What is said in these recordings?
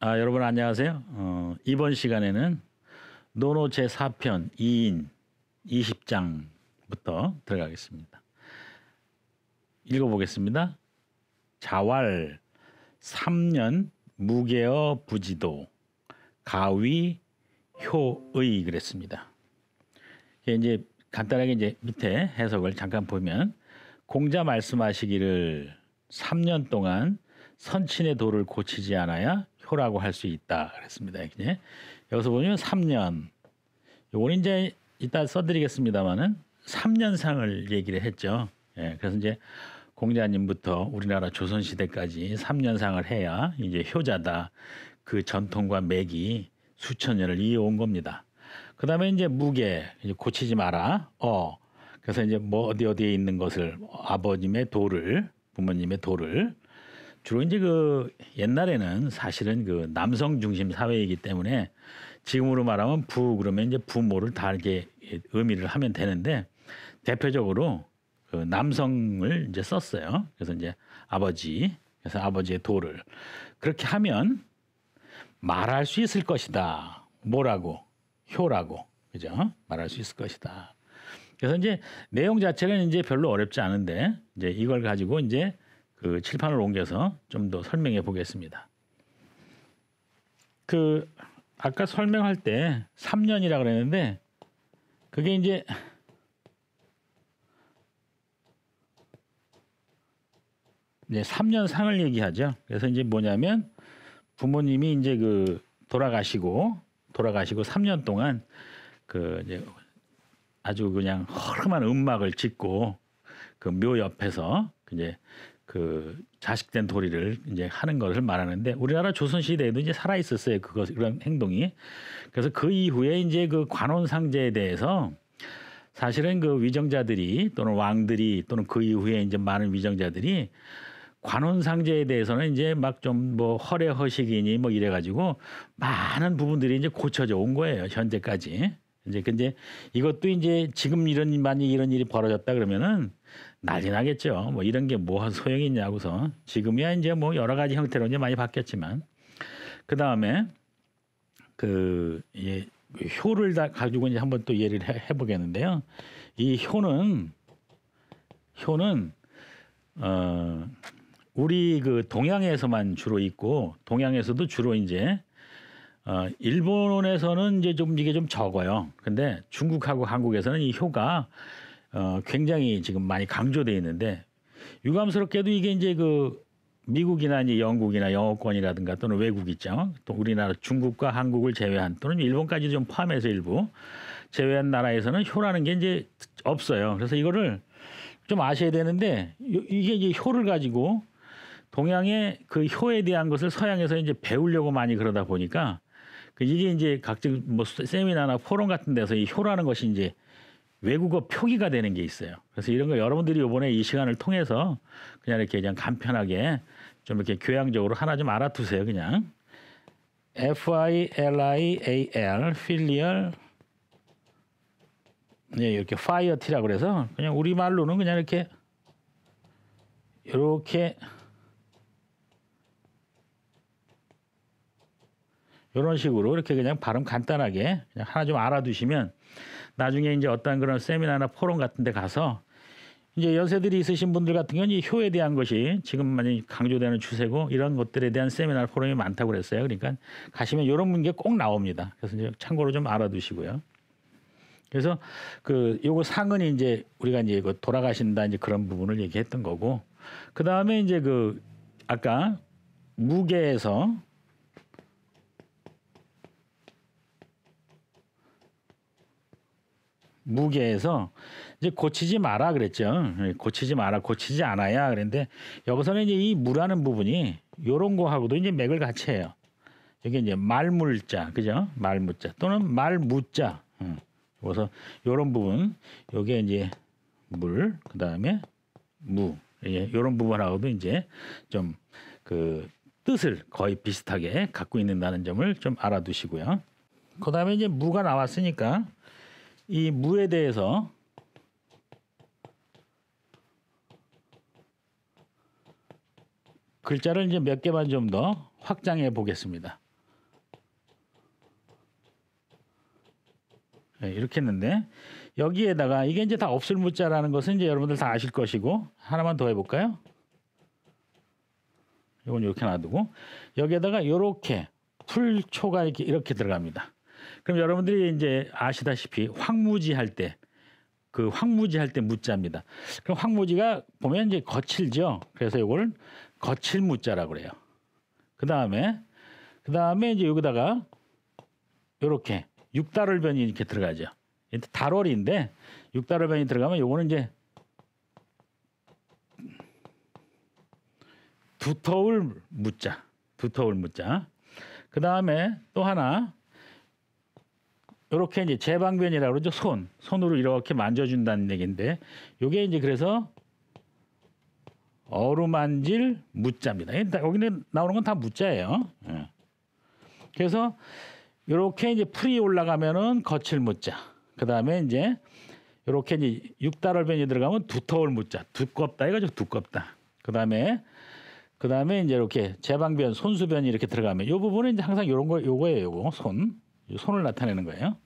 여러분 안녕하세요. 이번 시간에는 논어 제4편 2인 20장부터 들어가겠습니다. 읽어보겠습니다. 자왈 3년 무계어 부지도 가위 효의 그랬습니다. 이제 간단하게 이제 밑에 해석을 잠깐 보면 공자 말씀하시기를 3년 동안 선친의 도를 고치지 않아야 효라고 할 수 있다 그랬습니다. 이제 여기서 보면 3년 요거는 이제 이따 써드리겠습니다만은 3년상을 얘기를 했죠. 예, 그래서 이제 공자님부터 우리나라 조선 시대까지 3년상을 해야 이제 효자다. 그 전통과 맥이 수천 년을 이어온 겁니다. 그다음에 이제 무게 이제 고치지 마라. 그래서 이제 뭐 어디에 있는 것을 아버님의 도를 부모님의 도를 주로 이제 그 옛날에는 사실은 그 남성 중심 사회이기 때문에 지금으로 말하면 그러면 이제 부모를 다 이렇게 의미를 하면 되는데 대표적으로 그 남성을 이제 썼어요. 그래서 이제 그래서 아버지의 도를 그렇게 하면 말할 수 있을 것이다. 뭐라고? 효라고. 그죠? 말할 수 있을 것이다. 그래서 이제 내용 자체는 이제 별로 어렵지 않은데 이제 이걸 가지고 이제 그 칠판을 옮겨서 좀 더 설명해 보겠습니다. 그 아까 설명할 때 3년이라 그랬는데 그게 이제 이제 3년 상을 얘기하죠. 그래서 이제 뭐냐면 부모님이 이제 그 돌아가시고 3년 동안 그 이제 아주 그냥 허름한 음막을 짓고 그 묘 옆에서 이제 그 자식된 도리를 이제 하는 것을 말하는데 우리나라 조선 시대에도 이제 살아 있었어요. 그런 행동이. 그래서 그 이후에 이제 그 관원상제에 대해서 사실은 그 위정자들이 또는 왕들이 또는 그 이후에 이제 많은 위정자들이 관원상제에 대해서는 이제 막 좀 뭐 허례허식이니 뭐 이래가지고 많은 부분들이 이제 고쳐져 온 거예요. 현재까지. 이제 근데 이것도 이제 지금 만약 이런 일이 벌어졌다 그러면은 난리 나겠죠. 뭐 이런 게 뭐 소용이 있냐고서 지금이야 이제 뭐 여러 가지 형태로 이제 많이 바뀌었지만 그 다음에 효를 다 가지고 이제 한번 또 예를 해보겠는데요. 이 효는 우리 그 동양에서만 주로 있고 동양에서도 주로 이제 일본에서는 이제 좀 이게 좀 적어요. 근데 중국하고 한국에서는 이 효가 굉장히 지금 많이 강조되어 있는데 유감스럽게도 이게 이제 그 미국이나 이제 영국이나 영어권이라든가 또는 외국 있죠. 또 우리나라 중국과 한국을 제외한 또는 일본까지 좀 포함해서 일부 제외한 나라에서는 효라는 게 이제 없어요. 그래서 이거를 좀 아셔야 되는데 이게 이제 효를 가지고 동양의 그 효에 대한 것을 서양에서 이제 배우려고 많이 그러다 보니까 이게 이제 각종 뭐 세미나나 포럼 같은 데서 이 효라는 것이 이제 외국어 표기가 되는 게 있어요. 그래서 이런 거 여러분들이 이번에 이 시간을 통해서 그냥 간편하게 좀 이렇게 교양적으로 하나 좀 알아두세요. 그냥 FILIAL 필리얼 네, 이렇게 파이어티라고 그래서 그냥 우리말로는 그냥 이렇게 이런 식으로 이렇게 그냥 발음 간단하게 그냥 하나 좀 알아두시면 나중에 이제 어떤 그런 세미나나 포럼 같은 데 가서 이제 연세들이 있으신 분들 같은 경우는 이 효에 대한 것이 지금 많이 강조되는 추세고 이런 것들에 대한 세미나 포럼이 많다고 그랬어요. 그러니까 가시면 이런 문제 꼭 나옵니다. 그래서 이제 참고로 좀 알아두시고요. 그래서 요거 상은 이제 우리가 이제 돌아가신다 이제 그런 부분을 얘기했던 거고 그 다음에 이제 아까 무게에서 이제 고치지 마라 그랬죠. 고치지 마라, 고치지 않아야 그랬는데 여기서는 이제 이 무라는 부분이 요런 거하고도 이제 맥을 같이 해요. 이게 이제 말물자, 그죠? 말무자 또는 말무자. 그래서 요런 부분, 요게 이제 물, 그 다음에 무, 요런 부분하고도 이제 좀 그 뜻을 거의 비슷하게 갖고 있는다는 점을 좀 알아두시고요. 그 다음에 이제 무가 나왔으니까 이 무에 대해서 글자를 이제 몇 개만 좀 더 확장해 보겠습니다. 네, 이렇게 했는데 여기에다가 이게 이제 다 없을 무자라는 것은 이제 여러분들 다 아실 것이고 하나만 더 해볼까요? 이건 이렇게 놔두고 여기에다가 이렇게 풀초가 이렇게 들어갑니다. 그럼 여러분들이 이제 아시다시피 황무지 할 때 그 황무지 할 때 무자입니다. 그럼 황무지가 보면 이제 거칠죠. 그래서 이걸 거칠 무자라고 그래요. 그 다음에 이제 여기다가 이렇게 육달월변이 이렇게 들어가죠. 달월인데 육달월변이 들어가면 요거는 이제 두터울 무자. 그 다음에 또 하나 이렇게 이제 제방변이라고 그러죠. 손으로 이렇게 만져준다는 얘기인데 요게 이제 그래서 어루만질 무자입니다. 여기는 나오는 건 다 무자예요. 그래서 이렇게 이제 풀이 올라가면은 거칠 무자. 그 다음에 이제 이렇게 이제 육달월변이 들어가면 두터울 무자. 두껍다 이거죠. 두껍다. 그 다음에 이제 이렇게 제방변, 손수변이 이렇게 들어가면 이 부분은 이제 항상 이런 거 요거예요. 요거 손을 나타내는 거예요.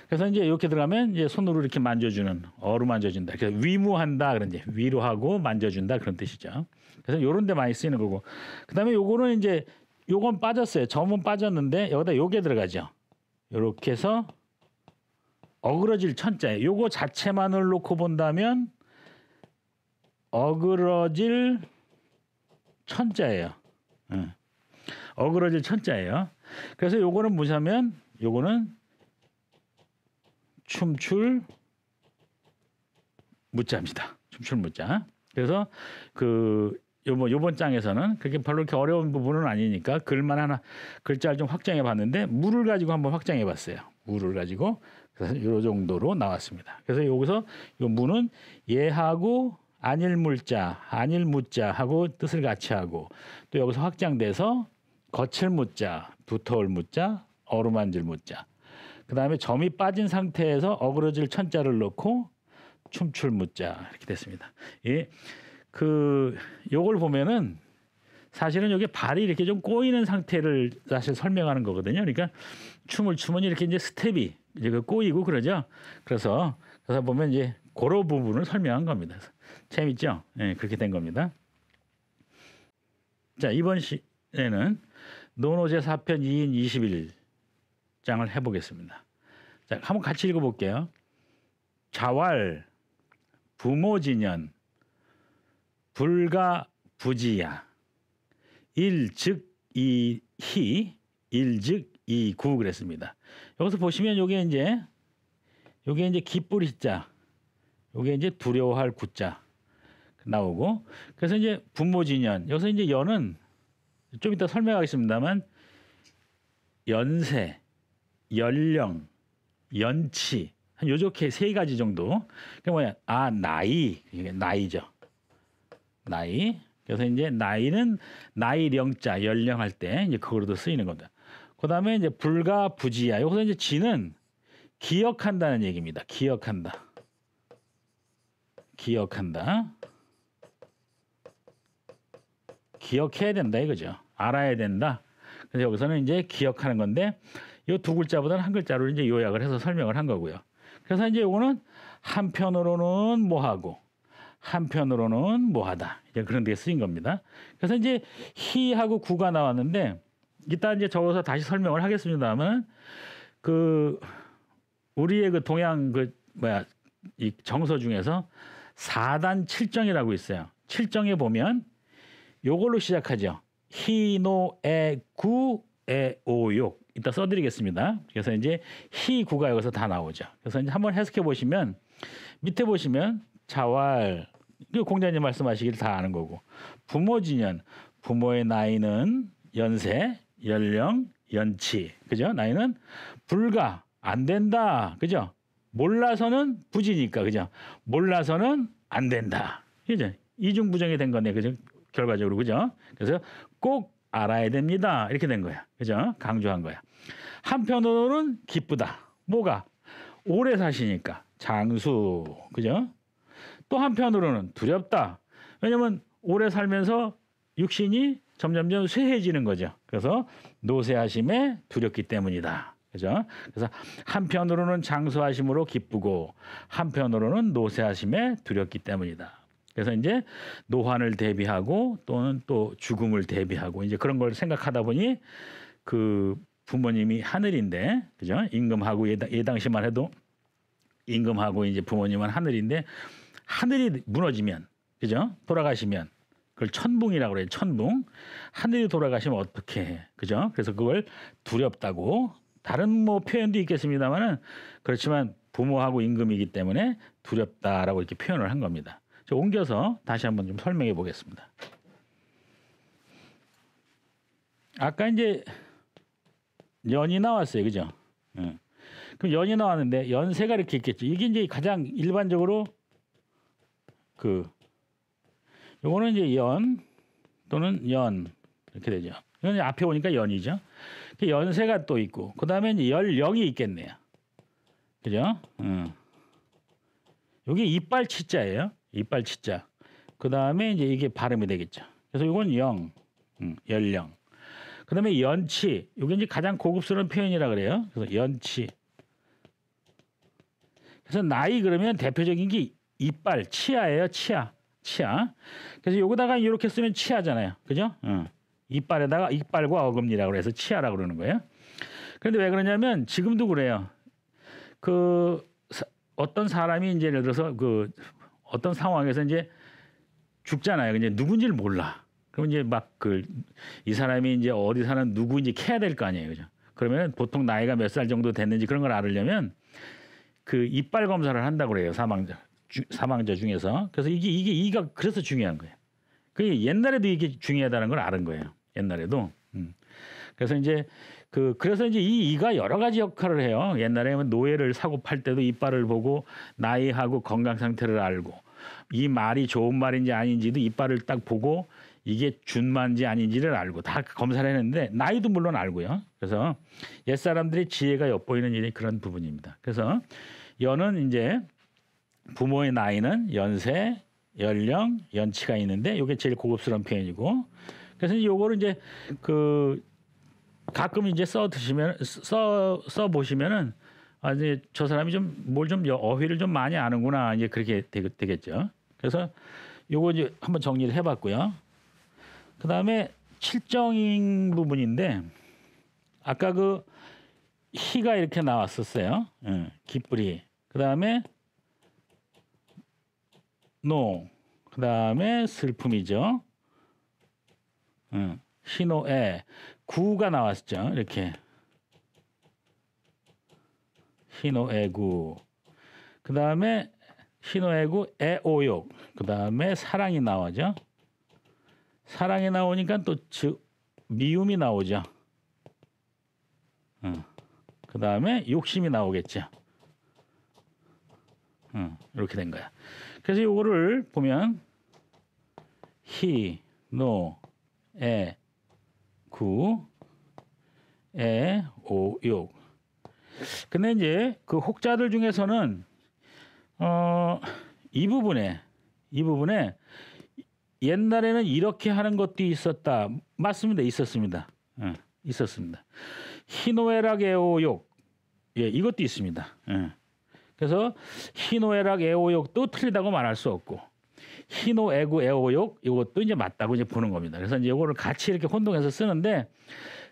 그래서 이제 이렇게 들어가면 이제 손으로 이렇게 만져주는 어루 만져준다. 그래서 위무한다 그런 이제 위로 하고 만져준다 그런 뜻이죠. 그래서 요런 데 많이 쓰이는 거고. 그다음에 요거는 이제 요건 빠졌어요. 점은 빠졌는데 여기다 요게 들어가죠. 요렇게 해서 어그러질 천자예요. 요거 자체만을 놓고 본다면 어그러질 천자예요. 어그러질 천자예요. 그래서 요거는 뭐냐면 요거는 춤출 무자입니다. 춤출 무자. 그래서 요번 장에서는 그렇게 별로 그렇게 어려운 부분은 아니니까 글만 하나 글자를 좀 확장해 봤는데 무를 가지고 한번 확장해 봤어요. 무를 가지고 그래서 요 정도로 나왔습니다. 그래서 여기서 요 무는 예하고 안일물자, 안일무자하고 뜻을 같이 하고 또 여기서 확장돼서 거칠 무자, 두터울 무자, 어루만질 무자. 그다음에 점이 빠진 상태에서 어그러질 천자를 넣고 춤출 무자 이렇게 됐습니다. 예. 요걸 보면은 사실은 여기 발이 이렇게 좀 꼬이는 상태를 사실 설명하는 거거든요. 그러니까 춤을 추면 이렇게 이제 스텝이 이제 꼬이고 그러죠. 그래서 보면 이제 그런 부분을 설명한 겁니다. 재밌죠? 예, 그렇게 된 겁니다. 자, 이번 시에는 논어제 4편 2인 21장을 해보겠습니다. 자, 한번 같이 읽어볼게요. 자왈, 부모진연, 불가부지야, 일즉이희, 일즉이구 그랬습니다. 여기서 보시면 요게 이제 기쁠 희자, 요게 이제 두려워할 구자 나오고, 그래서 이제 부모진연, 여기서 이제 연은 좀 이따 설명하겠습니다만 연세, 연령, 연치 한 요렇게 세 가지 정도. 그게 뭐야? 나이, 이게 나이죠. 나이. 그래서 이제 나이는 나이령자, 연령할 때 이제 그거로도 쓰이는 겁니다. 그다음에 이제 불가부지야. 여기서 이제 지는 기억한다는 얘기입니다. 기억한다. 기억해야 된다 이거죠. 알아야 된다. 그래서 여기서는 이제 기억하는 건데 이 두 글자보다는 한 글자로 이제 요약을 해서 설명을 한 거고요. 그래서 이제 요거는 한편으로는 뭐하고 한편으로는 뭐하다. 이제 그런 데 쓰인 겁니다. 그래서 이제 희하고 구가 나왔는데 이따 이제 적어서 다시 설명을 하겠습니다만 우리의 동양 이 정서 중에서 4단 7정이라고 있어요. 7정에 보면 요걸로 시작하죠. 희노애구애오욕. 이따 써드리겠습니다. 그래서 이제 희구가 여기서 다 나오죠. 그래서 이제 한번 해석해 보시면 밑에 보시면 자활, 공자님 말씀하시길 다 아는 거고, 부모진연, 부모의 나이는 연세, 연령, 연치, 그죠? 나이는 불가, 안 된다, 그죠? 몰라서는 부지니까, 그죠? 몰라서는 안 된다, 그죠? 이중부정이 된 거네, 그죠? 결과적으로, 그죠? 그래서 꼭 알아야 됩니다, 이렇게 된 거야, 그죠? 강조한 거야. 한편으로는 기쁘다, 뭐가? 오래 사시니까 장수, 그죠? 또 한편으로는 두렵다. 왜냐하면 오래 살면서 육신이 점점점 쇠해지는 거죠. 그래서 노쇠하심에 두렵기 때문이다. 그죠? 그래서 한편으로는 장수하심으로 기쁘고 한편으로는 노쇠하심에 두렵기 때문이다. 그래서 이제 노환을 대비하고 또는 또 죽음을 대비하고 이제 그런 걸 생각하다 보니 그 부모님이 하늘인데, 그죠? 임금하고 예 당시만 해도 임금하고 이제 부모님은 하늘인데 하늘이 무너지면, 그죠? 돌아가시면 그걸 천붕이라고 그래요. 천붕. 하늘이 돌아가시면 어떻게 해? 그죠? 그래서 그걸 두렵다고, 다른 뭐 표현도 있겠습니다만은 그렇지만 부모하고 임금이기 때문에 두렵다라고 이렇게 표현을 한 겁니다. 옮겨서 다시 한번 좀 설명해 보겠습니다. 아까 이제 연이 나왔어요. 그죠? 그럼 연이 나왔는데 연세가 이렇게 있겠죠. 이게 이제 가장 일반적으로 요거는 이제 연 또는 연 이렇게 되죠. 이건 앞에 오니까 연이죠. 연세가 또 있고 그다음에 이제 연령이 있겠네요. 그죠? 여기 이빨 치자예요. 이빨 치자. 그다음에 이제 이게 발음이 되겠죠. 그래서 이건 영, 연령. 그다음에 연치. 이게 이제 가장 고급스러운 표현이라 그래요. 그래서 연치. 그래서 나이 그러면 대표적인 게 이빨, 치아예요. 치아. 그래서 여기다가 이렇게 쓰면 치아잖아요. 그죠? 이빨에다가 이빨과 어금니라고 해서 치아라고 그러는 거예요. 그런데 왜 그러냐면 지금도 그래요. 어떤 사람이 이제 예를 들어서 어떤 상황에서 이제 죽잖아요. 이제 누군지를 몰라. 그럼 이제 막 이 사람이 이제 어디 사는 누구인지 캐야 될 거 아니에요. 그죠? 그러면 보통 나이가 몇 살 정도 됐는지 그런 걸 알으려면 이빨 검사를 한다고 그래요. 사망자 중에서. 그래서 이가 그래서 중요한 거예요. 그게 옛날에도 이게 중요하다는 걸 아는 거예요. 옛날에도. 그래서 이제 그래서 이제 이가 여러 가지 역할을 해요. 옛날에는 노예를 사고 팔 때도 이빨을 보고 나이하고 건강 상태를 알고 이 말이 좋은 말인지 아닌지도 이빨을 딱 보고 이게 준말인지 아닌지를 알고 다 검사를 했는데 나이도 물론 알고요. 그래서 옛 사람들의 지혜가 엿보이는 일이 그런 부분입니다. 그래서 연은 이제 부모의 나이는 연세, 연령, 연치가 있는데 이게 제일 고급스러운 표현이고 그래서 요거를 이제 가끔 이제 써 보시면은 이제 저 사람이 좀 뭘 좀 어휘를 좀 많이 아는구나 이제 그렇게 되겠죠. 그래서 요거 이제 한번 정리를 해봤고요. 그 다음에 칠정인 부분인데 아까 희가 이렇게 나왔었어요. 기쁘리. 그 다음에 노. 그 다음에 슬픔이죠. 희노애. 구가 나왔죠. 이렇게. 희노애구. 그 다음에 희노애구 애오욕. 그 다음에 사랑이 나오죠. 사랑이 나오니까 또 미움이 나오죠. 그 다음에 욕심이 나오겠죠. 이렇게 된 거야. 그래서 요거를 보면 희, 노, 애, 구, 애, 오, 욕. 근데 이제 혹자들 중에서는 이 부분에 옛날에는 이렇게 하는 것도 있었다. 맞습니다. 있었습니다. 있었습니다. 희노애락 애오욕. 예, 이것도 있습니다. 그래서 희노애락 애오욕도 틀리다고 말할 수 없고 희노애구 애오욕 이것도 이제 맞다고 이제 보는 겁니다. 그래서 이제 이거를 같이 이렇게 혼동해서 쓰는데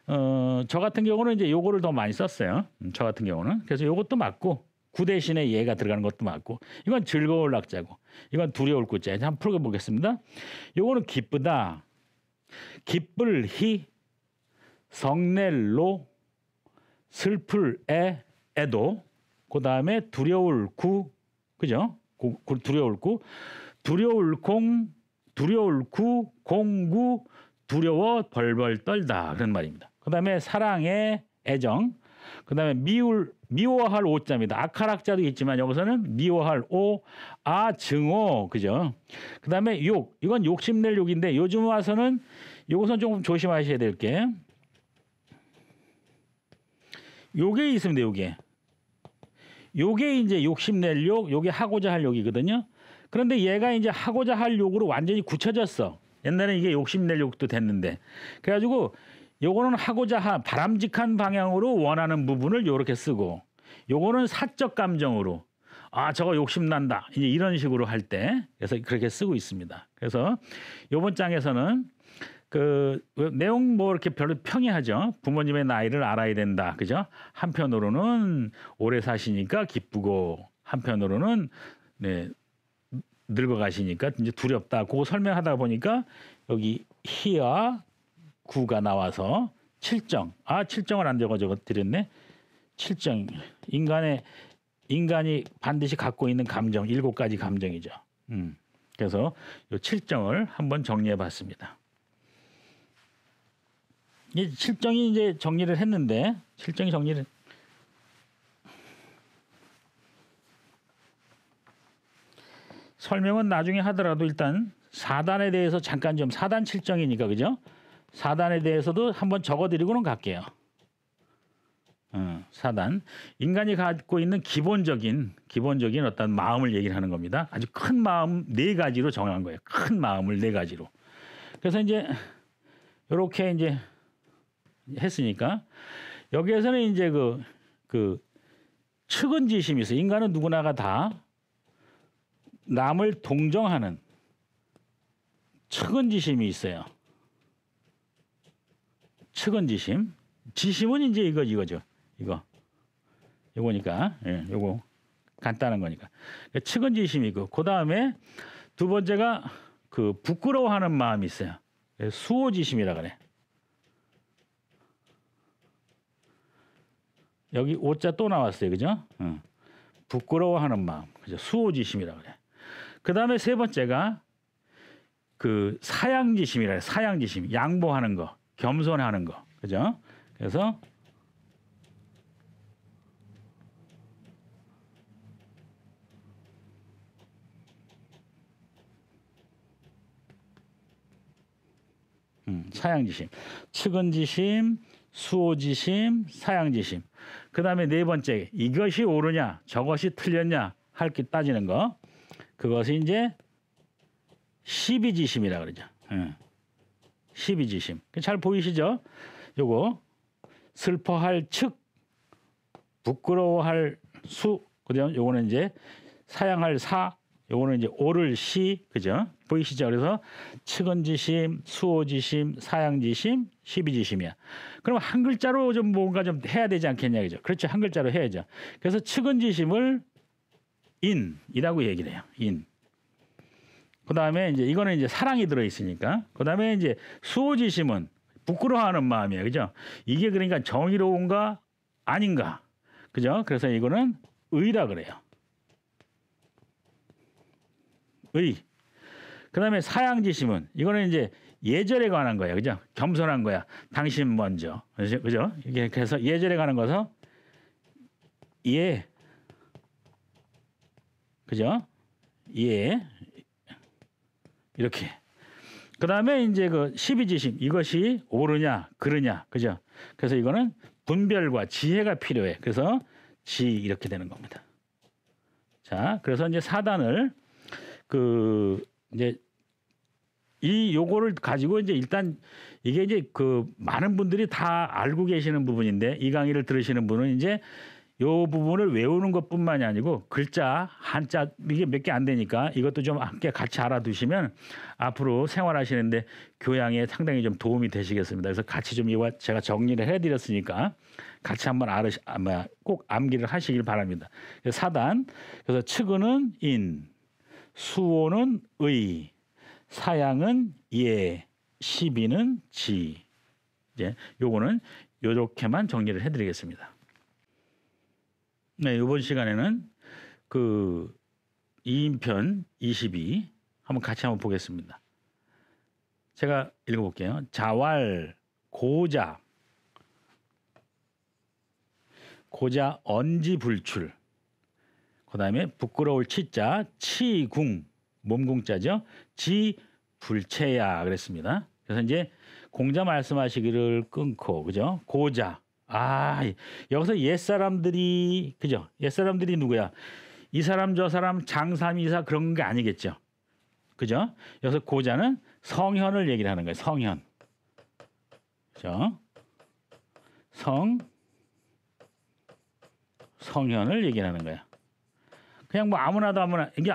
저 같은 경우는 이제 요거를 더 많이 썼어요. 저 같은 경우는. 그래서 요것도 맞고 구 대신에 얘가 들어가는 것도 맞고 이건 즐거울 낙자고 이건 두려울 구자. 한번 풀어 보겠습니다. 요거는 기쁘다. 기쁠 희 성낼로 슬플 애도 그다음에 두려울 구 그죠? 두려울 구 두려울 두려울 구 공구 두려워 벌벌 떨다 그런 말입니다. 그다음에 사랑의 애정 그다음에 미워할 오자입니다. 악할악자도 있지만 여기서는 미워할 증오 그죠? 그다음에 욕 이건 욕심낼 욕인데 요즘 와서는 이것은 조금 조심하셔야 될 게 요게 있습니다. 요게 이제 욕심낼 욕, 요게 하고자 할 욕이거든요. 그런데 얘가 이제 하고자 할 욕으로 완전히 굳혀졌어. 옛날에 이게 욕심낼 욕도 됐는데 그래가지고 요거는 바람직한 방향으로 원하는 부분을 요렇게 쓰고, 요거는 사적 감정으로 저거 욕심난다 이제 이런 식으로 할 때 그래서 그렇게 쓰고 있습니다. 그래서 요번 장에서는 그 내용 뭐 이렇게 별로 평이하죠. 부모님의 나이를 알아야 된다, 그죠? 한편으로는 오래 사시니까 기쁘고, 한편으로는 네, 늙어가시니까 이제 두렵다. 그거 설명하다 보니까 여기 희와 구가 나와서 칠정. 칠정을 안 적어 드렸네. 칠정. 인간이 반드시 갖고 있는 감정, 7가지 감정이죠. 그래서 이 칠정을 한번 정리해 봤습니다. 이 칠정이 이제 정리를 했는데, 칠정이 정리를 설명은 나중에 하더라도 일단 사단에 대해서 잠깐 좀, 사단 칠정이니까 그죠? 사단에 대해서도 한번 적어드리고는 갈게요. 사단, 인간이 갖고 있는 기본적인 어떤 마음을 얘기를 하는 겁니다. 아주 큰 마음 4가지로 정한 거예요. 큰 마음을 4가지로. 그래서 이제 이렇게 이제 했으니까 여기에서는 이제 그 측은지심이 있어요. 인간은 누구나가 다 남을 동정하는 측은지심이 있어요. 측은지심. 지심은 이제 이거죠. 이거니까, 예, 요거 간단한 거니까. 측은지심이고, 그 다음에 두 번째가 그 부끄러워하는 마음이 있어요. 수호지심이라 그래. 여기 오자 또 나왔어요, 그죠? 부끄러워하는 마음, 그죠? 수호지심이라 그래. 그 다음에 세 번째가 그 사양지심이라 그래. 사양지심, 양보하는 거, 겸손하는 거, 그죠? 그래서 사양지심, 측은지심, 수호지심, 사양지심. 그 다음에 네 번째, 이것이 옳으냐, 저것이 틀렸냐 할 게 따지는 거. 그것이 이제 시비지심이라 그러죠. 시비지심. 잘 보이시죠? 요거 슬퍼할 측, 부끄러워할 수, 그죠? 요거는 이제 사양할 사, 요거는 이제 옳을 시, 그죠? 보이시죠? 그래서 측은지심, 수호지심, 사양지심, 시비지심이야. 그럼 한 글자로 좀 뭔가 좀 해야 되지 않겠냐, 그죠? 그렇죠. 한 글자로 해야죠. 그래서 측은지심을 인이라고 얘기를 해요. 인. 그 다음에 이제 이거는 이제 사랑이 들어 있으니까. 그 다음에 이제 수호지심은 부끄러워하는 마음이에요, 그죠? 이게 그러니까 정의로운가 아닌가, 그죠? 그래서 이거는 의라 그래요. 의. 그다음에 사양지심은 이거는 이제 예절에 관한 거야, 그죠? 겸손한 거야. 당신 먼저, 그죠? 이게 그래서 예절에 관한 거서 예, 그죠? 예, 이렇게. 그다음에 이제 그 시비지심, 이것이 옳으냐 그르냐, 그죠? 그래서 이거는 분별과 지혜가 필요해. 그래서 지 이렇게 되는 겁니다. 자, 그래서 이제 사단을 이제 요거를 가지고 이제 일단 이게 이제 그 많은 분들이 다 알고 계시는 부분인데, 이 강의를 들으시는 분은 이제 요 부분을 외우는 것뿐만이 아니고 글자 한자 이게 몇 개 안 되니까 이것도 좀 함께 같이 알아두시면 앞으로 생활하시는데 교양에 상당히 좀 도움이 되시겠습니다. 그래서 같이 좀 이와 제가 정리를 해드렸으니까 같이 한번 꼭 암기를 하시길 바랍니다. 사단, 그래서 측은은 인, 수호는 의, 사양은 예, 시비는 지. 이제 요거는 요렇게만 정리를 해드리겠습니다. 네, 이번 시간에는 그 2인편 22 한번 같이 한번 보겠습니다. 제가 읽어볼게요. 자왈, 고자, 언지불출. 그 다음에 부끄러울 치자, 치궁, 몸궁자죠. 지불체야 그랬습니다. 그래서 이제 공자 말씀하시기를 끊고, 그죠? 고자. 여기서 옛사람들이, 그죠? 옛사람들이 누구야? 이 사람 저 사람 장삼이사 그런 게 아니겠죠. 그죠? 여기서 고자는 성현을 얘기를 하는 거예요. 성현. 그죠? 성현을 얘기하는 거야. 그냥 뭐 아무나도 아무나 이게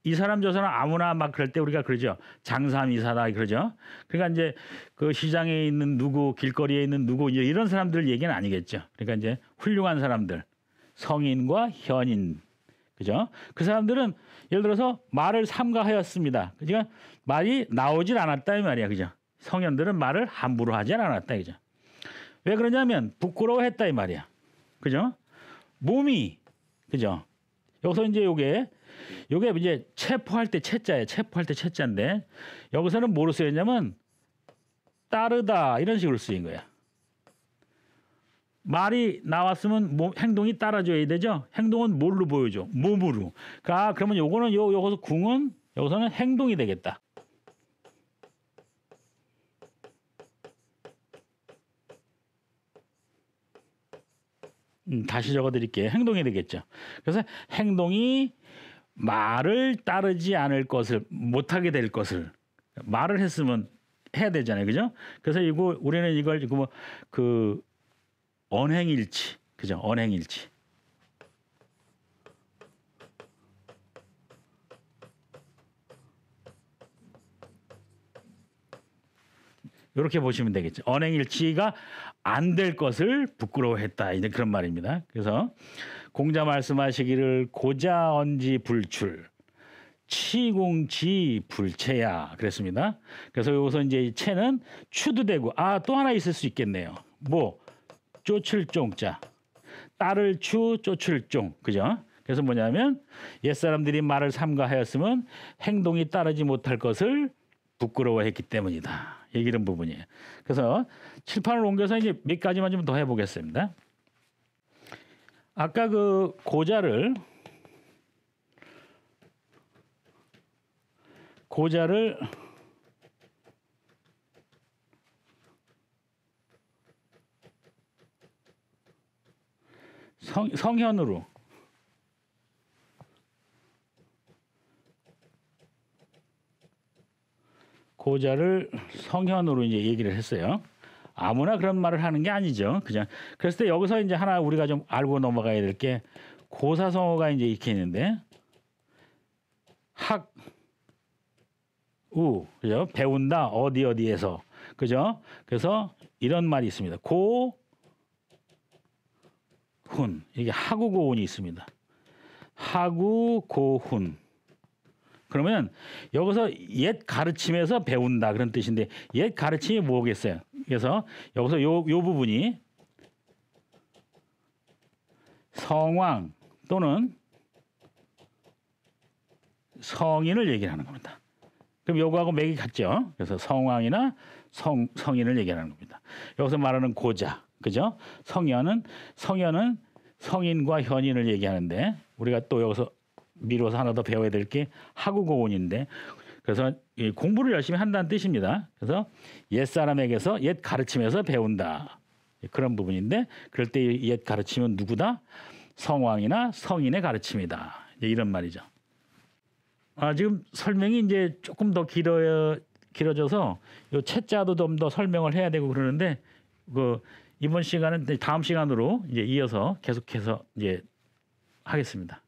이 사람 저 사람 아무나 막 그럴 때 우리가 그러죠. 장삼이사다 그러죠. 그러니까 이제 그 시장에 있는 누구, 길거리에 있는 누구 이제 이런 사람들 얘기는 아니겠죠. 그러니까 이제 훌륭한 사람들, 성인과 현인, 그죠? 그 사람들은 예를 들어서 말을 삼가하였습니다. 그러니까 말이 나오질 않았다 이 말이야, 그죠? 성현들은 말을 함부로 하지 않았다, 그죠? 왜 그러냐면 부끄러워했다 이 말이야, 그죠? 몸이, 그죠? 여기서 이제 요게 이제 체포할 때 체자예요. 체포할 때 체자인데 여기서는 뭐로 쓰였냐면 따르다 이런 식으로 쓰인 거야. 말이 나왔으면 행동이 따라줘야 되죠. 행동은 뭘로 보여줘? 몸으로. 그러면 요거는 여기서 궁은 여기서는 행동이 되겠다. 다시 적어드릴게요. 행동이 되겠죠. 그래서 행동이 말을 따르지 않을 것을 못하게 될 것을 말을 했으면 해야 되잖아요, 그죠? 그래서 우리는 이걸 그 언행일치, 그죠? 언행일치. 이렇게 보시면 되겠죠. 언행일치가 안 될 것을 부끄러워했다. 이제 그런 말입니다. 그래서 공자 말씀하시기를 고자언지 불출, 치공지 불체야 그랬습니다. 그래서 여기서 이제 체는 추도 되고 또 하나 있을 수 있겠네요. 쫓을 종자, 따를 추 쫓을 종, 그죠? 그래서 뭐냐면 옛사람들이 말을 삼가하였으면 행동이 따르지 못할 것을 부끄러워했기 때문이다. 이런 부분이에요. 그래서 칠판을 옮겨서 이제 몇 가지만 좀 더 해보겠습니다. 아까 그 고자를 성현으로 고자를 성현으로 이제 얘기를 했어요. 아무나 그런 말을 하는 게 아니죠. 그죠? 그랬을 때 여기서 이제 하나 우리가 좀 알고 넘어가야 될 게 고사성어가 이제 이렇게 있는데 그죠? 배운다 어디에서, 그죠? 그래서 이런 말이 있습니다. 고훈, 이게 하구고훈이 있습니다. 하구고훈. 그러면 여기서 옛 가르침에서 배운다 그런 뜻인데 옛 가르침이 뭐겠어요? 그래서 여기서 요 부분이 성왕 또는 성인을 얘기하는 겁니다. 그럼 요거하고 맥이 같죠? 그래서 성왕이나 성인을 얘기하는 겁니다. 여기서 말하는 고자, 그죠? 성현은 성인과 현인을 얘기하는데 우리가 또 여기서 미뤄서 하나 더 배워야 될 게 하구고운인데 그래서 공부를 열심히 한다는 뜻입니다. 그래서 옛사람에게서 옛 가르침에서 배운다. 그런 부분인데 그럴 때 옛 가르침은 누구다? 성왕이나 성인의 가르침이다. 이런 말이죠. 지금 설명이 이제 조금 더 길어져서 요 채자도 좀 더 설명을 해야 되고 그러는데 이번 시간은 다음 시간으로 이제 이어서 계속해서 이제 하겠습니다.